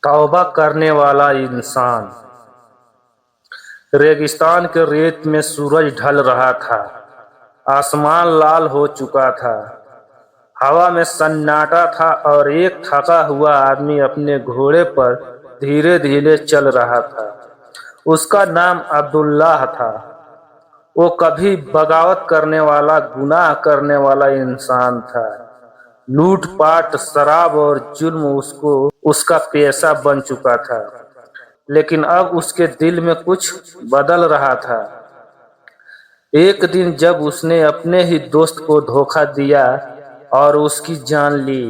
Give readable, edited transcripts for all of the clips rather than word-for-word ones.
तौबा करने वाला इंसान। रेगिस्तान के रेत में सूरज ढल रहा था। आसमान लाल हो चुका था। हवा में सन्नाटा था और एक थका हुआ आदमी अपने घोड़े पर धीरे धीरे चल रहा था। उसका नाम अब्दुल्लाह था। वो कभी बगावत करने वाला, गुनाह करने वाला इंसान था। लूटपाट, शराब और जुल्म उसका पेशा बन चुका था। लेकिन अब उसके दिल में कुछ बदल रहा था। एक दिन जब उसने अपने ही दोस्त को धोखा दिया और उसकी जान ली,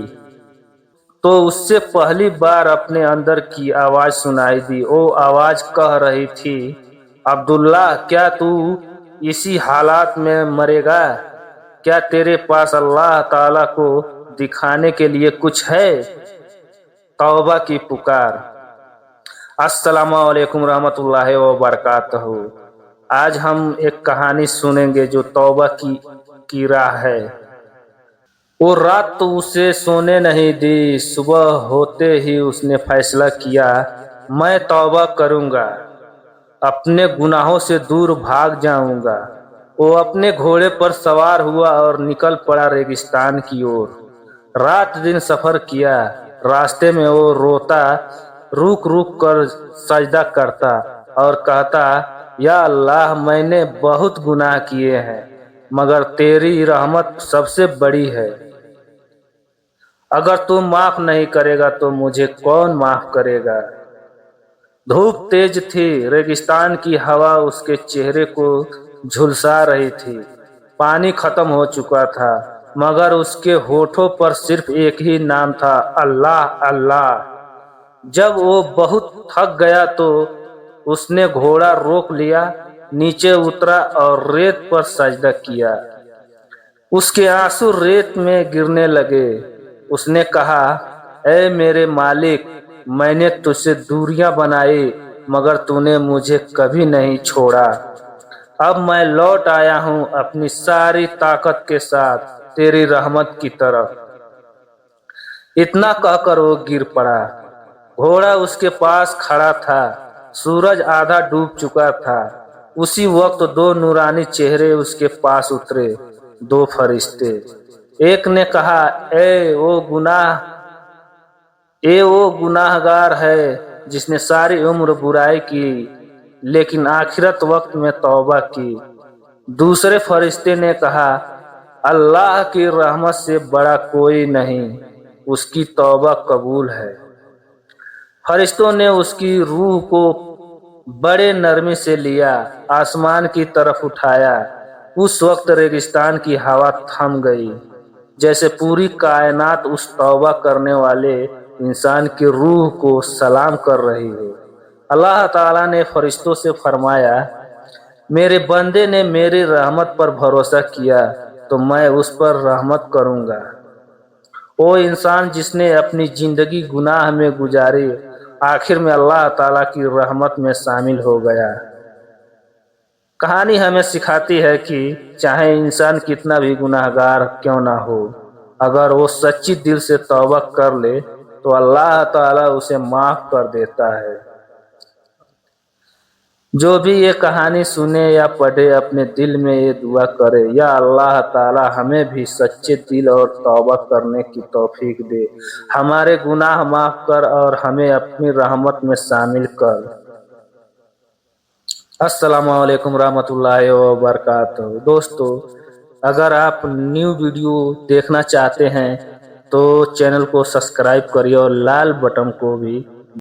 तो उससे पहली बार अपने अंदर की आवाज सुनाई दी। वो आवाज कह रही थी, अब्दुल्लाह, क्या तू इसी हालात में मरेगा? क्या तेरे पास अल्लाह ताला को दिखाने के लिए कुछ है? तौबा की पुकार। अस्सलामु अलैकुम रहमतुल्लाहि व बरकातहू। आज हम एक कहानी सुनेंगे जो तौबा की राह है। वो रात तो उसे सोने नहीं दी। सुबह होते ही उसने फैसला किया, मैं तौबा करूंगा, अपने गुनाहों से दूर भाग जाऊंगा। वो अपने घोड़े पर सवार हुआ और निकल पड़ा रेगिस्तान की ओर। रात दिन सफर किया। रास्ते में वो रोता, रुक रुक कर सजदा करता और कहता, या अल्लाह, मैंने बहुत गुनाह किए हैं, मगर तेरी रहमत सबसे बड़ी है। अगर तू माफ नहीं करेगा तो मुझे कौन माफ करेगा? धूप तेज थी। रेगिस्तान की हवा उसके चेहरे को झुलसा रही थी। पानी खत्म हो चुका था, मगर उसके होठों पर सिर्फ एक ही नाम था, अल्लाह अल्लाह। जब वो बहुत थक गया तो उसने घोड़ा रोक लिया, नीचे उतरा और रेत पर सजदा किया। उसके आंसू रेत में गिरने लगे। उसने कहा, ऐ मेरे मालिक, मैंने तुझसे दूरियां बनाई, मगर तूने मुझे कभी नहीं छोड़ा। अब मैं लौट आया हूं अपनी सारी ताकत के साथ तेरी रहमत की तरफ। इतना कहकर वो गिर पड़ा। घोड़ा उसके पास खड़ा था। सूरज आधा डूब चुका था। उसी वक्त दो नूरानी चेहरे उसके पास उतरे, दो फरिश्ते। एक ने कहा, वो गुनाहगार है जिसने सारी उम्र बुराई की, लेकिन आखिरत वक्त में तौबा की। दूसरे फरिश्ते ने कहा, अल्लाह की रहमत से बड़ा कोई नहीं, उसकी तौबा कबूल है। फरिश्तों ने उसकी रूह को बड़े नरमी से लिया, आसमान की तरफ उठाया। उस वक्त रेगिस्तान की हवा थम गई, जैसे पूरी कायनात उस तौबा करने वाले इंसान की रूह को सलाम कर रही हो। अल्लाह ताला ने फरिश्तों से फरमाया, मेरे बंदे ने मेरी रहमत पर भरोसा किया तो मैं उस पर रहमत करूंगा। वो इंसान जिसने अपनी जिंदगी गुनाह में गुजारी, आखिर में अल्लाह ताला की रहमत में शामिल हो गया। कहानी हमें सिखाती है कि चाहे इंसान कितना भी गुनाहगार क्यों ना हो, अगर वो सच्ची दिल से तौबा कर ले तो अल्लाह ताला उसे माफ कर देता है। जो भी ये कहानी सुने या पढ़े, अपने दिल में ये दुआ करे, या अल्लाह ताला हमें भी सच्चे दिल और तौबा करने की तौफीक दे, हमारे गुनाह माफ कर और हमें अपनी रहमत में शामिल कर। अस्सलामु अलैकुम रहमतुल्लाहि व बरकातहू। दोस्तों, अगर आप न्यू वीडियो देखना चाहते हैं तो चैनल को सब्सक्राइब करिए और लाल बटन को भी